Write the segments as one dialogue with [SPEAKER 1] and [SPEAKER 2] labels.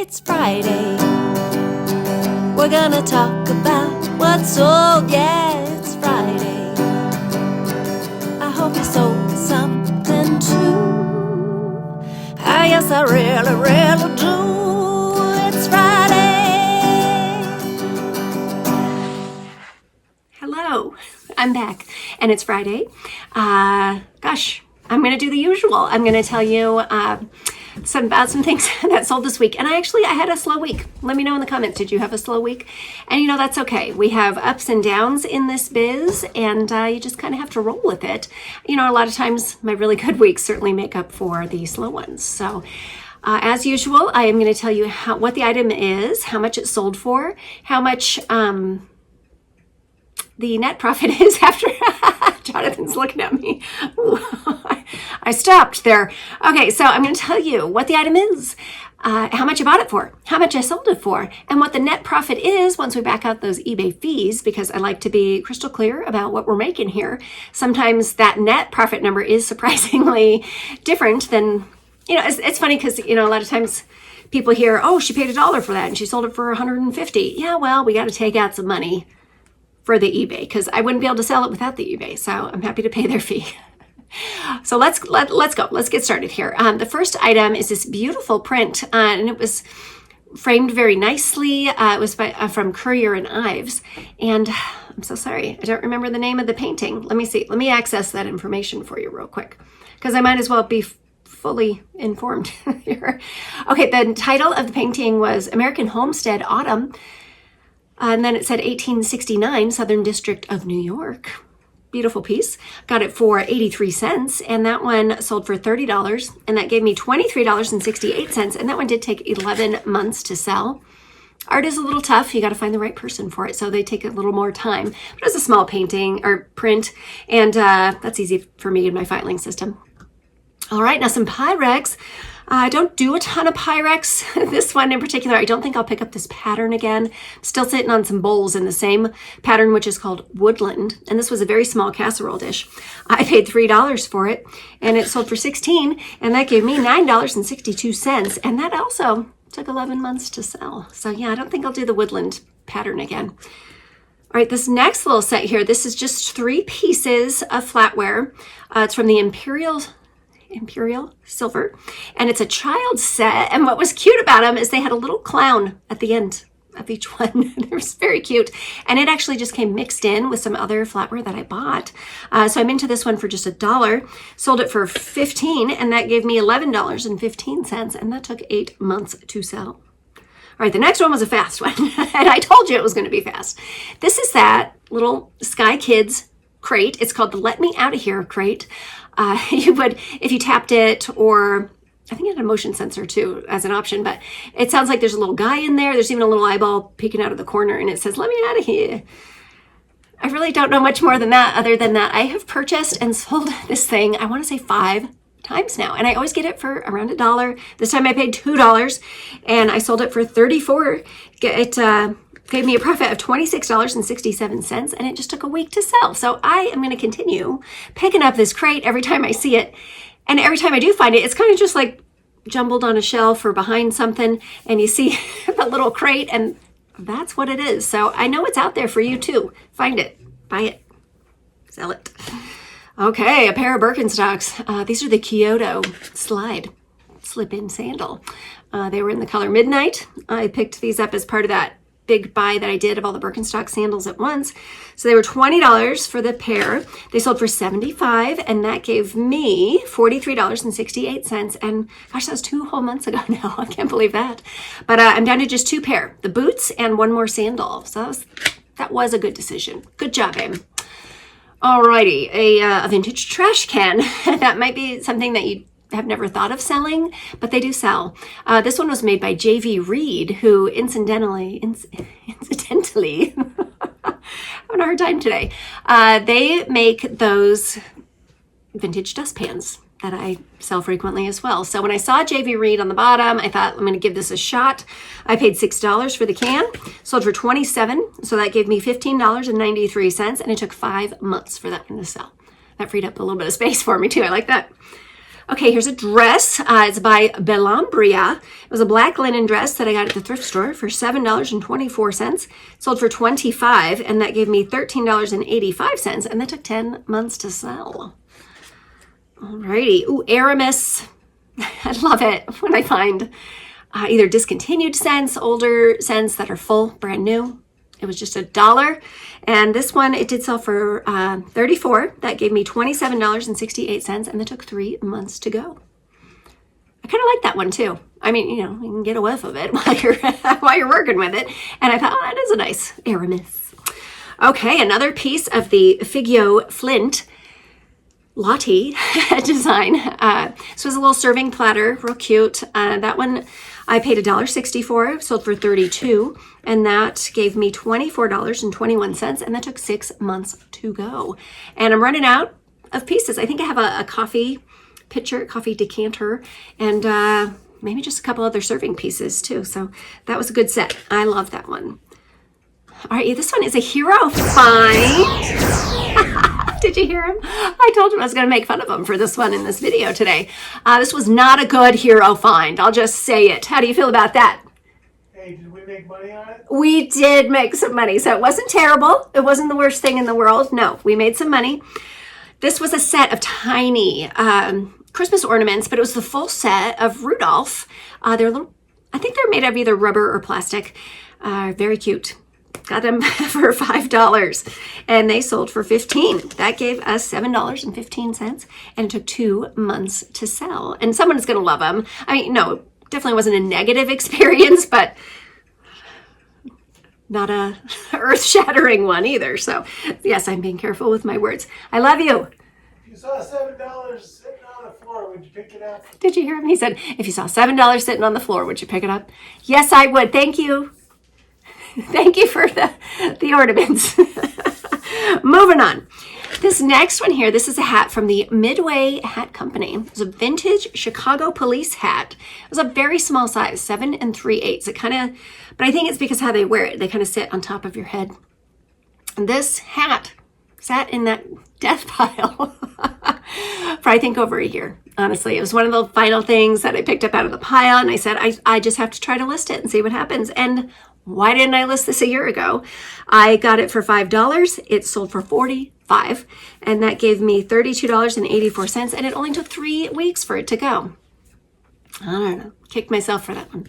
[SPEAKER 1] It's Friday. We're gonna talk about what's sold. Yeah, it's Friday. I hope you sold something too. Ah, yes, I really, really do. It's Friday.
[SPEAKER 2] Hello, I'm back, and it's Friday. Gosh, I'm gonna do the usual. I'm gonna tell you about some things that sold this week. And I had a slow week. Let me know in the comments, did you have a slow week? And that's okay. We have ups and downs in this biz, and you just kind of have to roll with it. A lot of times my really good weeks certainly make up for the slow ones. So as usual, I am going to tell you what the item is, how much it sold for, how much the net profit is after. Jonathan's looking at me. Ooh, I stopped there. Okay, so I'm going to tell you what the item is, how much I bought it for, how much I sold it for, and what the net profit is once we back out those eBay fees, because I like to be crystal clear about what we're making here. Sometimes that net profit number is surprisingly different than, it's funny because, a lot of times people hear, oh, she paid $1 for that and she sold it for $150. Yeah, well, we got to take out some money for the eBay because I wouldn't be able to sell it without the eBay. So I'm happy to pay their fee. So let's go. Let's get started here. The first item is this beautiful print, and it was framed very nicely. It was from Currier and Ives, and I'm so sorry, I don't remember the name of the painting. Let me see. Let me access that information for you real quick, because I might as well be fully informed here. Okay, the title of the painting was American Homestead Autumn. And then it said 1869, Southern District of New York. Beautiful piece. Got it for 83 cents, and that one sold for $30, and that gave me $23.68, and that one did take 11 months to sell. Art is a little tough. You got to find the right person for it, so they take a little more time. But it was a small painting or print, and that's easy for me in my filing system. All right, now some Pyrex. I don't do a ton of Pyrex. This one in particular, I don't think I'll pick up this pattern again. I'm still sitting on some bowls in the same pattern, which is called Woodland. And this was a very small casserole dish. I paid $3 for it, and it sold for $16, and that gave me $9.62. And that also took 11 months to sell. So yeah, I don't think I'll do the Woodland pattern again. All right, this next little set here, this is just 3 pieces of flatware. It's from the Imperial Silver, and it's a child set. And what was cute about them is they had a little clown at the end of each one. It was very cute, and it actually just came mixed in with some other flatware that I bought. So I'm into this one for just $1. Sold it for $15, and that gave me $11.15, and that took 8 months to sell. All right, the next one was a fast one, and I told you it was going to be fast. This is that little Sky Kids crate. It's called the Let Me Out of Here crate. You would, if you tapped it, or I think it had a motion sensor too as an option, but it sounds like there's a little guy in there. There's even a little eyeball peeking out of the corner, and it says, "Let me out of here." I really don't know much more than that, other than that I have purchased and sold this thing, I want to say 5 times now, and I always get it for around $1. This time I paid $2, and I sold it for $34. It gave me a profit of $26.67, and it just took a week to sell. So I am going to continue picking up this crate every time I see it. And every time I do find it, it's kind of just like jumbled on a shelf or behind something, and you see the little crate, and that's what it is. So I know it's out there for you too. Find it, buy it, sell it. Okay, a pair of Birkenstocks. These are the Kyoto slip-in sandal. They were in the color Midnight. I picked these up as part of that big buy that I did of all the Birkenstock sandals at once. So they were $20 for the pair. They sold for $75, and that gave me $43.68. And gosh, that was 2 whole months ago now. I can't believe that. But I'm down to just 2 pair, the boots and 1 more sandal. So that was a good decision. Good job, Em. Alrighty, a vintage trash can. That might be something that you have never thought of selling, but they do sell. This one was made by J.V. Reed, who incidentally, having a hard time today. They make those vintage dustpans that I sell frequently as well. So when I saw J.V. Reed on the bottom, I thought, I'm going to give this a shot. I paid $6 for the can, sold for $27, so that gave me $15.93, and it took 5 months for that one to sell. That freed up a little bit of space for me too. I like that. Okay, here's a dress. It's by Bellambria. It was a black linen dress that I got at the thrift store for $7.24. Sold for $25, and that gave me $13.85, and that took 10 months to sell. Alrighty. Ooh, Aramis. I love it when I find either discontinued scents, older scents that are full, brand new. It was just $1. And this one, it did sell for $34. That gave me $27.68, and that took 3 months to go. I kind of like that one too. I mean, you can get a whiff of it while you're working with it. And I thought, oh, that is a nice Aramis. Okay, another piece of the Figio Flint Lottie design. This was a little serving platter, real cute. That one I paid $1.60 for, sold for $32, and that gave me $24.21, and that took 6 months to go. And I'm running out of pieces. I think I have a coffee pitcher, coffee decanter, and maybe just a couple other serving pieces too. So that was a good set. I love that one. All right, this one is a hero find. Did you hear him? I told him I was going to make fun of him for this one in this video today. This was not a good hero find. I'll just say it. How do you feel about that?
[SPEAKER 3] Hey, did we make money on it?
[SPEAKER 2] We did make some money. So it wasn't terrible. It wasn't the worst thing in the world. No, we made some money. This was a set of tiny Christmas ornaments, but it was the full set of Rudolph. They're little, I think they're made of either rubber or plastic. Very cute. Got them for $5, and they sold for $15. That gave us $7.15, and it took 2 months to sell. And someone's going to love them. I mean, no, definitely wasn't a negative experience, but not a earth-shattering one either. So, yes, I'm being careful with my words. I love you.
[SPEAKER 3] If you saw $7 sitting on the floor, would you pick it up?
[SPEAKER 2] Did you hear him? He said, if you saw $7 sitting on the floor, would you pick it up? Yes, I would. Thank you. Thank you for the ornaments. Moving on. This next one here, this is a hat from the Midway Hat Company. It's a vintage Chicago police hat. It was a very small size, 7 3/8. It kind of, but I think it's because how they wear it. They kind of sit on top of your head. And this hat sat in that death pile for I think over a year. Honestly, it was one of the final things that I picked up out of the pile, and I said, I just have to try to list it and see what happens. And why didn't I list this a year ago? I got it for $5. It sold for $45, and that gave me $32.84, and it only took 3 weeks for it to go. I don't know. Kicked myself for that one.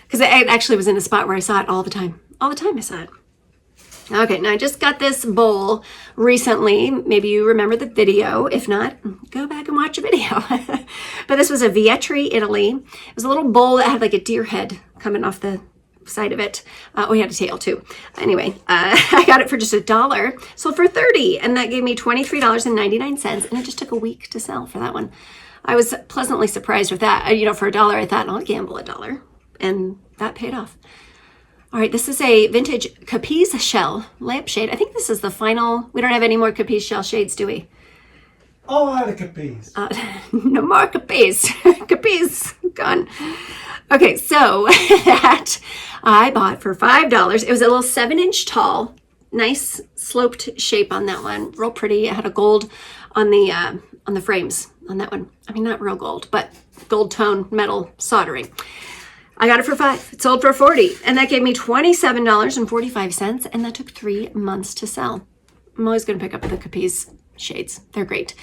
[SPEAKER 2] Because it actually was in a spot where I saw it all the time. All the time I saw it. Okay, now I just got this bowl recently. Maybe you remember the video. If not, go back and watch a video. But this was a Vietri, Italy. It was a little bowl that had like a deer head coming off the side of it. We had a tail too. Anyway, I got it for just $1, sold for $30, and that gave me $23.99, and it just took a week to sell for that one. I was pleasantly surprised with that. For $1, I thought, I'll gamble $1, and that paid off. All right, this is a vintage Capiz shell lampshade. I think this is the final. We don't have any more Capiz shell shades, do we?
[SPEAKER 3] All out of Capiz.
[SPEAKER 2] No more Capiz. Capiz, gone. Okay, so that I bought for $5. It was a little 7-inch tall, nice sloped shape on that one. Real pretty. It had a gold on the frames on that one. I mean, not real gold, but gold tone metal soldering. I got it for $5. It sold for $40, and that gave me $27.45, and that took 3 months to sell. I'm always going to pick up the Capiz shades. They're great.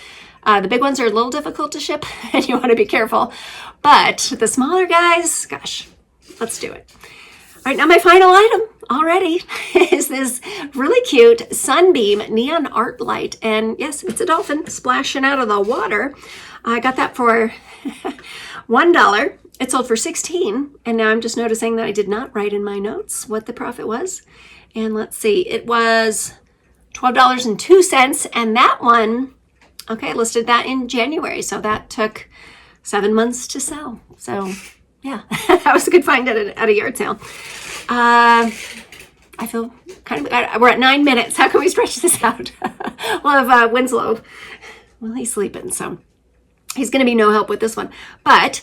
[SPEAKER 2] The big ones are a little difficult to ship, and you want to be careful. But the smaller guys, gosh, let's do it. All right, now my final item already is this really cute Sunbeam neon art light. And yes, it's a dolphin splashing out of the water. I got that for $1. It sold for $16, and now I'm just noticing that I did not write in my notes what the profit was. And let's see, it was $12.02, and that one, okay, I listed that in January, so that took 7 months to sell. So yeah, that was a good find at a yard sale. I feel kind of, we're at 9 minutes. How can we stretch this out? We'll have Winslow, well, he's sleeping, so. he's going to be no help with this one. But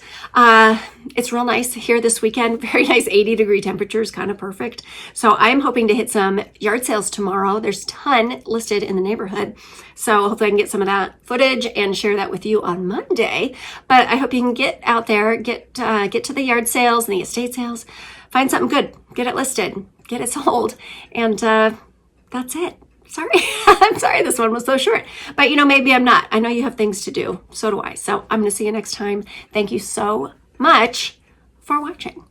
[SPEAKER 2] it's real nice here this weekend. Very nice 80-degree temperatures, kind of perfect. So I'm hoping to hit some yard sales tomorrow. There's a ton listed in the neighborhood. So hopefully I can get some of that footage and share that with you on Monday. But I hope you can get out there, get to the yard sales and the estate sales. Find something good. Get it listed. Get it sold. And that's it. Sorry. I'm sorry this one was so short. But, maybe I'm not. I know you have things to do. So do I. So I'm going to see you next time. Thank you so much for watching.